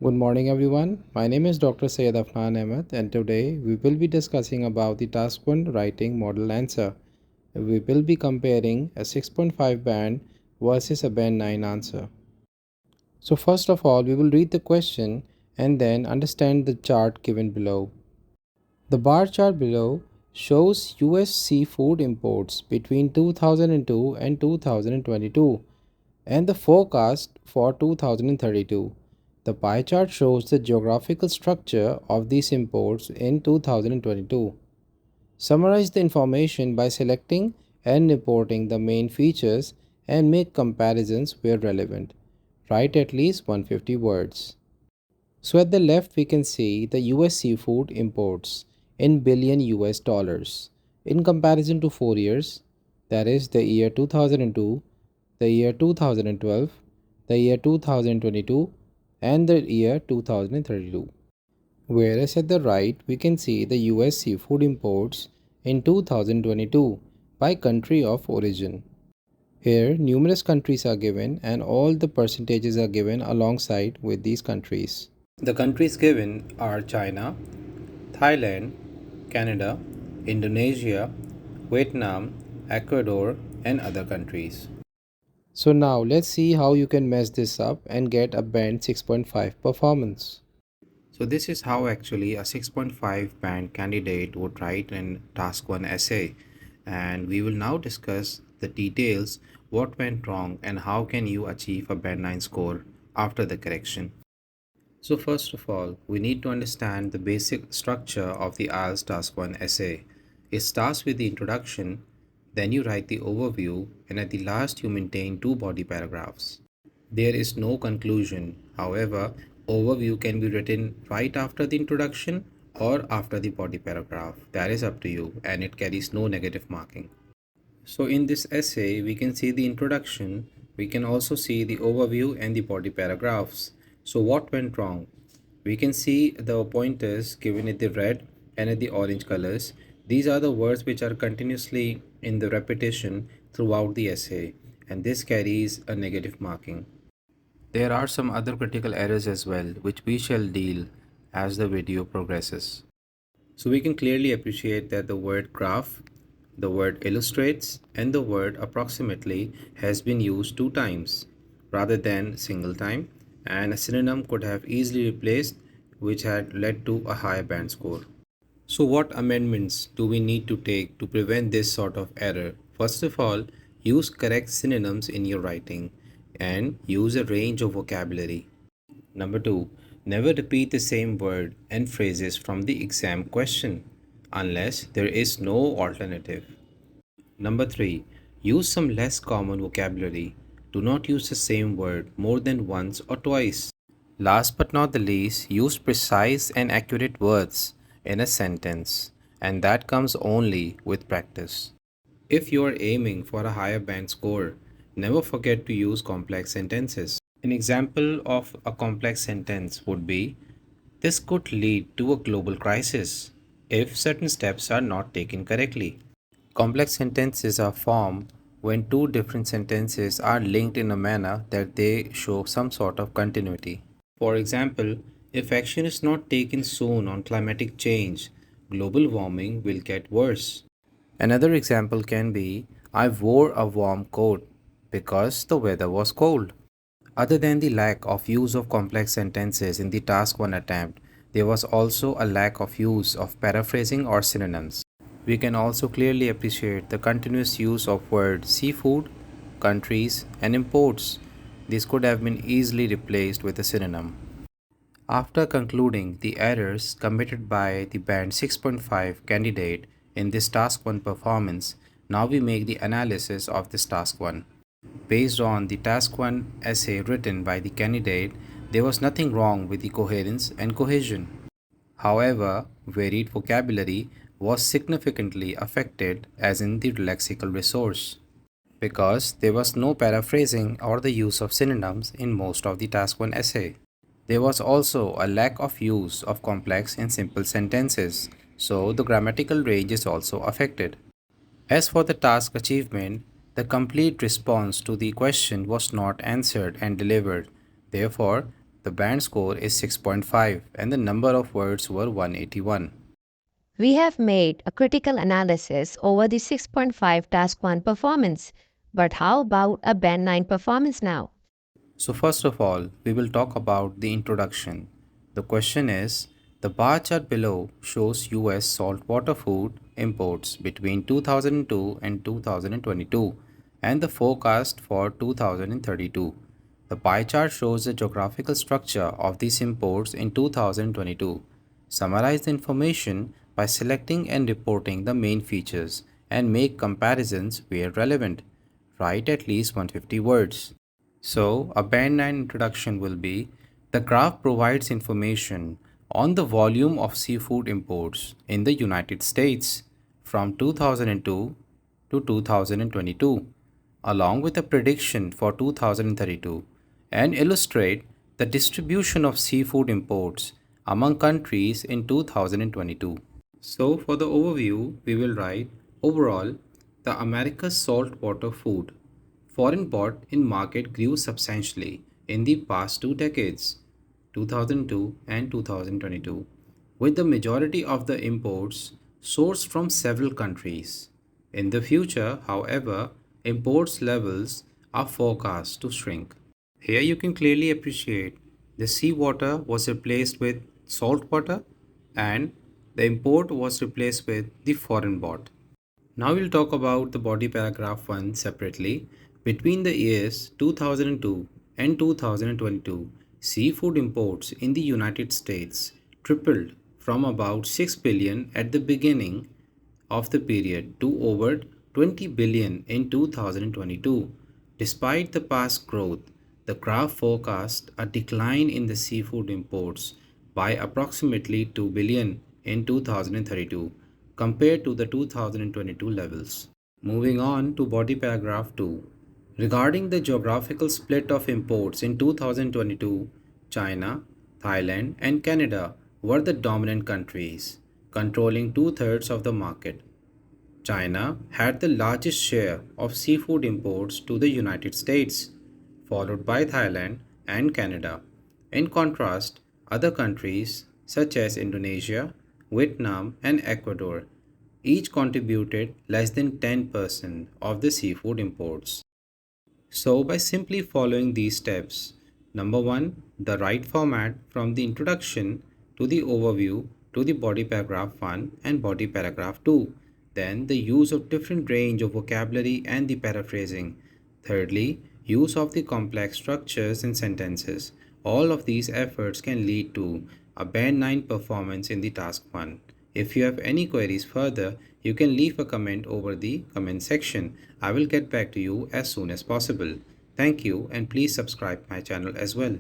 Good morning everyone. My name is Dr. Syed Afnan Ahmed and today we will be discussing about the task 1 writing model answer. We will be comparing a 6.5 band versus a band 9 answer. So first of all, we will read the question and then understand the chart given below. The bar chart below shows US seafood imports between 2002 and 2022 and the forecast for 2032. The pie chart shows the geographical structure of these imports in 2022. Summarize the information by selecting and reporting the main features and make comparisons where relevant. Write at least 150 words. So at the left we can see the US seafood imports in billion US dollars in comparison to 4 years, that is the year 2002, the year 2012, the year 2022 and the year 2032. Whereas at the right we can see the US seafood imports in 2022 by country of origin. Here numerous countries are given and all the percentages are given alongside with these countries. The countries given are China, Thailand, Canada, Indonesia, Vietnam, Ecuador, and other countries. So now let's see how you can mess this up and get a band 6.5 performance. So this is how actually a 6.5 band candidate would write in task 1 essay, and we will now discuss the details, what went wrong and how can you achieve a band 9 score after the correction. So first of all, we need to understand the basic structure of the IELTS Task 1 essay. It starts with the introduction, then you write the overview, and at the last you maintain two body paragraphs. There is no conclusion. However, overview can be written right after the introduction or after the body paragraph. That is up to you and it carries no negative marking. So in this essay, we can see the introduction, we can also see the overview and the body paragraphs. So what went wrong? We can see the pointers given in the red and in the orange colors. These are the words which are continuously in the repetition throughout the essay, and this carries a negative marking. There are some other critical errors as well, which we shall deal as the video progresses. So we can clearly appreciate that the word graph, the word illustrates, and the word approximately has been used two times rather than single time, and a synonym could have easily replaced, which had led to a higher band score. So what amendments do we need to take to prevent this sort of error? First of all, use correct synonyms in your writing and use a range of vocabulary. Number 2. Never repeat the same word and phrases from the exam question unless there is no alternative. Number 3. Use some less common vocabulary. Do not use the same word more than once or twice. Last but not the least, use precise and accurate words in a sentence, and that comes only with practice. If you are aiming for a higher band score, never forget to use complex sentences. An example of a complex sentence would be, this could lead to a global crisis if certain steps are not taken correctly. Complex sentences are formed when two different sentences are linked in a manner that they show some sort of continuity. For example, if action is not taken soon on climatic change, global warming will get worse. Another example can be, I wore a warm coat because the weather was cold. Other than the lack of use of complex sentences in the task 1 attempt, there was also a lack of use of paraphrasing or synonyms. We can also clearly appreciate the continuous use of words seafood, countries, and imports. This could have been easily replaced with a synonym. After concluding the errors committed by the band 6.5 candidate in this task 1 performance, now we make the analysis of this task 1. Based on the task 1 essay written by the candidate, there was nothing wrong with the coherence and cohesion. However, varied vocabulary was significantly affected as in the lexical resource, because there was no paraphrasing or the use of synonyms in most of the task 1 essay. There was also a lack of use of complex and simple sentences, so the grammatical range is also affected. As for the task achievement, the complete response to the question was not answered and delivered. Therefore, The band score is 6.5 and the number of words were 181. We have made a critical analysis over the 6.5 Task 1 performance. But how about a Band 9 performance now? So first of all, we will talk about the introduction. The question is, the bar chart below shows US saltwater food imports between 2002 and 2022 and the forecast for 2032. The pie chart shows the geographical structure of these imports in 2022. Summarize the information by selecting and reporting the main features and make comparisons where relevant. Write at least 150 words. So, a band 9 introduction will be the graph provides information on the volume of seafood imports in the United States from 2002 to 2022, along with a prediction for 2032, and illustrate the distribution of seafood imports among countries in 2022. So, for the overview, we will write overall the America's saltwater food foreign bought in market grew substantially in the past 2 decades, 2002 and 2022, with the majority of the imports sourced from several countries. In the future, however, imports levels are forecast to shrink. Here you can clearly appreciate the seawater was replaced with salt water and the import was replaced with the foreign bought. Now we'll talk about the body paragraph 1 separately. Between the years 2002 and 2022, seafood imports in the United States tripled from about 6 billion at the beginning of the period to over 20 billion in 2022. Despite the past growth, the graph forecast a decline in the seafood imports by approximately 2 billion in 2032 compared to the 2022 levels. Moving on to body paragraph 2. Regarding the geographical split of imports in 2022, China, Thailand, and Canada were the dominant countries, controlling two-thirds of the market. China had the largest share of seafood imports to the United States, followed by Thailand and Canada. In contrast, other countries such as Indonesia, Vietnam, and Ecuador each contributed less than 10% of the seafood imports. So, by simply following these steps, number one, the right format from the introduction to the overview to the body paragraph 1 and body paragraph 2, then the use of different range of vocabulary and the paraphrasing. Thirdly, use of the complex structures in sentences. All of these efforts can lead to a band 9 performance in the task 1. If you have any queries further, you can leave a comment over the comment section. I will get back to you as soon as possible. Thank you and please subscribe my channel as well.